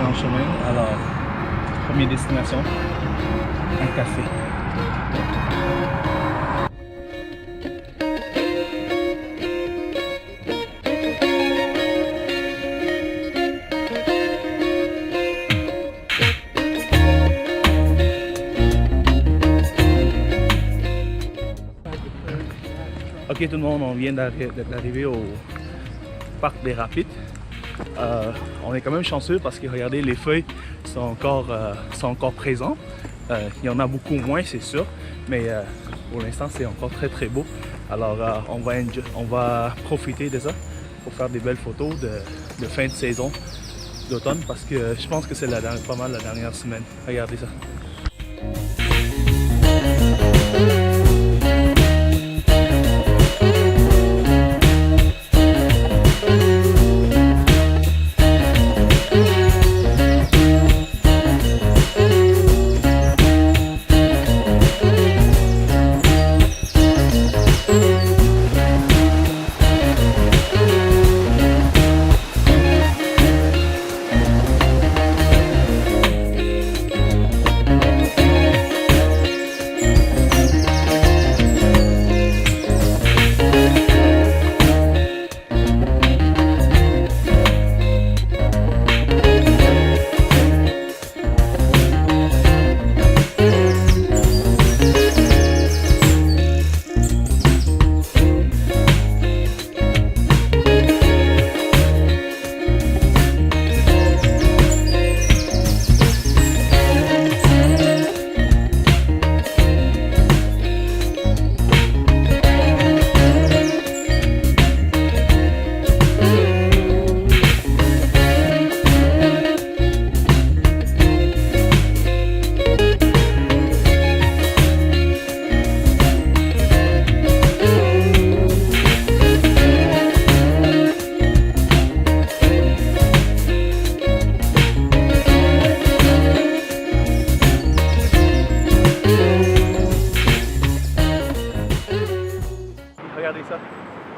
en chemin. Alors, première destination, un café. Ok tout le monde, on vient d'arriver au parc des Rapides. On est quand même chanceux parce que regardez, les feuilles sont encore présentes. Il y en a beaucoup moins, c'est sûr, mais pour l'instant c'est encore très beau. Alors on va profiter de ça pour faire des belles photos de fin de saison d'automne parce que je pense que c'est pas mal la dernière semaine. Regardez ça. Regardez ça.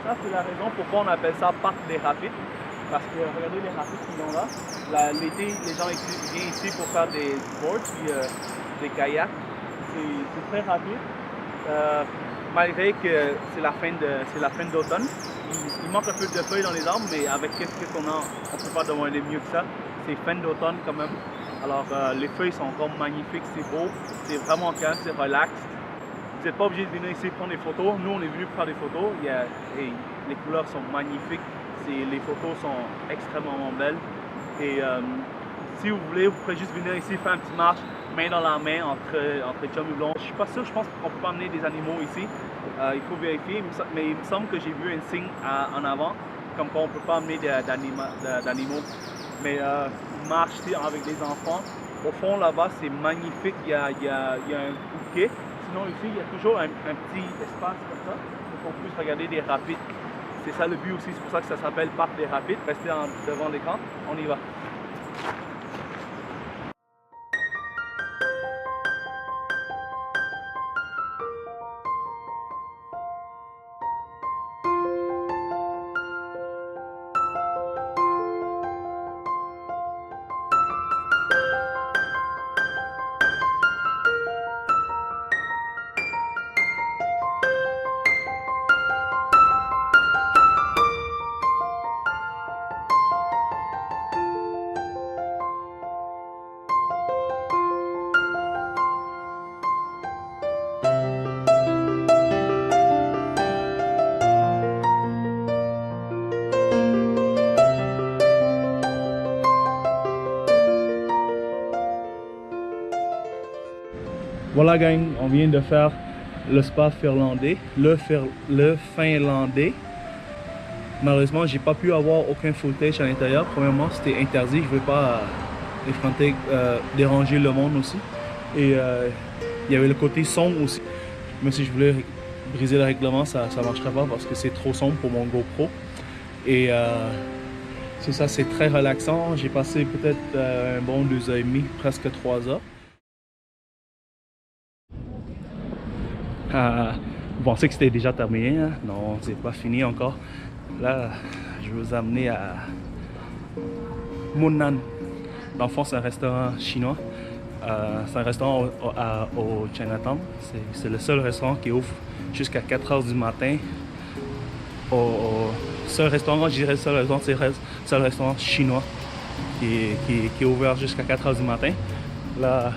Ça, c'est la raison pourquoi on appelle ça parc des Rapides. Parce que regardez les rapides qu'ils ont là. L'été, les gens viennent ici pour faire des boards puis des kayaks. C'est très rapide. Malgré que c'est la fin d'automne. Il manque un peu de feuilles dans les arbres, mais avec ce qu'on a, on ne peut pas demander mieux que ça. C'est fin d'automne quand même. Alors les feuilles sont encore magnifiques, c'est beau, c'est vraiment calme, c'est relax. Vous n'êtes pas obligé de venir ici prendre des photos. Nous, on est venu faire des photos. Les couleurs sont magnifiques. Les photos sont extrêmement belles. Et si vous voulez, vous pouvez juste venir ici faire une petite marche, main dans la main, entre chum et blond. Je suis pas sûr, je pense qu'on peut pas amener des animaux ici. Il faut vérifier. Mais il me semble que j'ai vu un signe en avant, comme quoi on ne peut pas amener d'animaux. Mais marche ici avec des enfants. Au fond, là-bas, c'est magnifique. Il y a un bouquet. Sinon ici, il y a toujours un petit espace comme ça pour qu'on puisse regarder des rapides. C'est ça le but aussi, c'est pour ça que ça s'appelle Parc des Rapides. Restez devant l'écran, on y va. Voilà gang, on vient de faire le spa finlandais, le finlandais. Malheureusement, j'ai pas pu avoir aucun footage à l'intérieur. Premièrement, c'était interdit, je ne veux pas déranger le monde aussi. Et il y avait le côté sombre aussi. Mais si je voulais briser le règlement, ça ne marcherait pas parce que c'est trop sombre pour mon GoPro. Et c'est ça, c'est très relaxant. J'ai passé peut-être un bon 2h30, presque 3 heures. Vous pensez que c'était déjà terminé, hein? Non, c'est pas fini encore. Là, je vais vous amener à Munnan. Dans le fond, c'est un restaurant chinois. C'est un restaurant au Chinatown. C'est le seul restaurant qui ouvre jusqu'à 4 heures du matin. Seul restaurant, je dirais, c'est le seul restaurant chinois qui est ouvert jusqu'à 4 heures du matin. Là,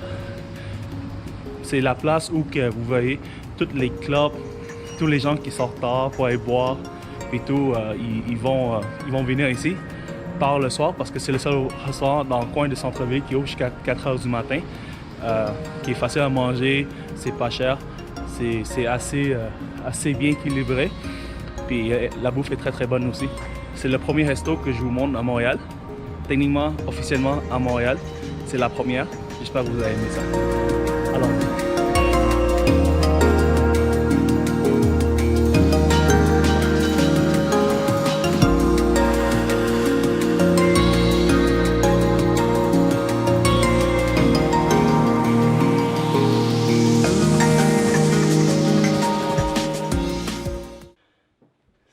c'est la place où que vous voyez tous les clubs, tous les gens qui sortent tard pour aller boire et tout, ils vont venir ici tard le soir parce que c'est le seul restaurant dans le coin de centre-ville qui ouvre jusqu'à 4 heures du matin, qui est facile à manger, c'est pas cher, c'est assez bien équilibré, puis la bouffe est très très bonne aussi. C'est le premier resto que je vous montre à Montréal, techniquement, officiellement à Montréal, c'est la première. J'espère que vous avez aimé ça. Alors,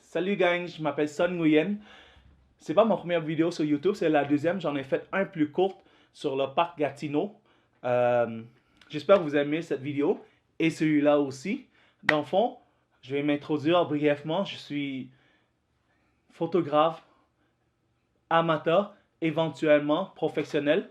salut gang, je m'appelle Son Nguyen. C'est pas ma première vidéo sur YouTube, c'est la deuxième. J'en ai fait un plus court sur le parc Gatineau. J'espère que vous aimez cette vidéo et celui-là aussi. Dans le fond, je vais m'introduire brièvement. Je suis photographe, amateur, éventuellement professionnel.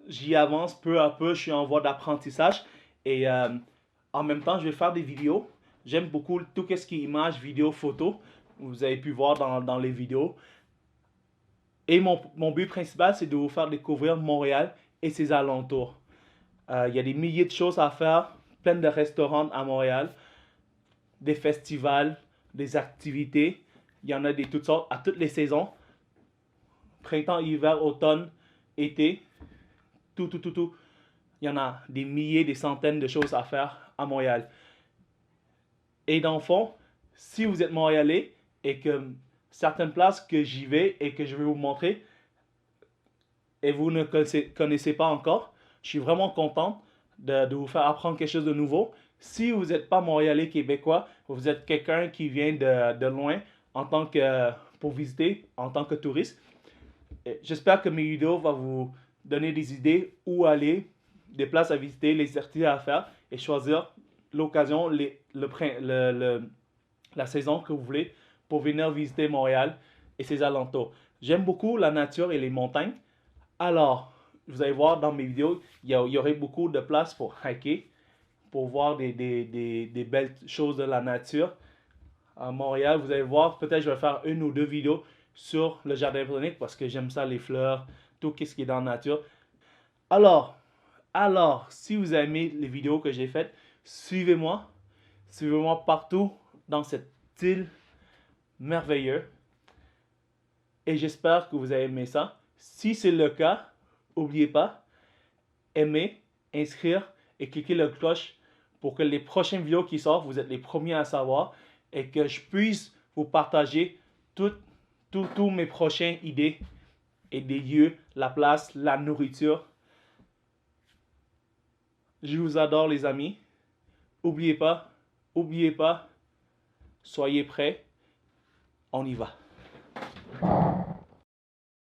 J'y avance peu à peu, je suis en voie d'apprentissage et en même temps, je vais faire des vidéos. J'aime beaucoup tout ce qui est images, vidéos, photos. Vous avez pu voir dans les vidéos. Et mon but principal, c'est de vous faire découvrir Montréal et ses alentours. Il y a des milliers de choses à faire, plein de restaurants à Montréal, des festivals, des activités. Il y en a de toutes sortes, à toutes les saisons. Printemps, hiver, automne, été, tout. Il y en a des milliers, des centaines de choses à faire à Montréal. Et dans le fond, si vous êtes Montréalais et que certaines places que j'y vais et que je vais vous montrer et vous ne connaissez pas encore, je suis vraiment content de vous faire apprendre quelque chose de nouveau. Si vous n'êtes pas Montréalais québécois, vous êtes quelqu'un qui vient de loin pour visiter en tant que touriste, j'espère que mes vidéos vont vous donner des idées où aller, des places à visiter, les activités à faire et choisir l'occasion, la saison que vous voulez pour venir visiter Montréal et ses alentours. J'aime beaucoup la nature et les montagnes. Alors, vous allez voir dans mes vidéos, il y aurait beaucoup de places pour hiker, pour voir des belles choses de la nature. À Montréal, vous allez voir, peut-être je vais faire une ou deux vidéos sur le jardin botanique parce que j'aime ça, les fleurs, tout ce qui est dans la nature. Alors, si vous aimez les vidéos que j'ai faites, suivez-moi partout dans cette île merveilleuse. Et j'espère que vous avez aimé ça. Si c'est le cas, n'oubliez pas, aimer, inscrire et cliquer la cloche pour que les prochaines vidéos qui sortent, vous êtes les premiers à savoir et que je puisse vous partager toutes mes prochaines idées et des lieux, la place, la nourriture. Je vous adore les amis. N'oubliez pas, soyez prêts. On y va.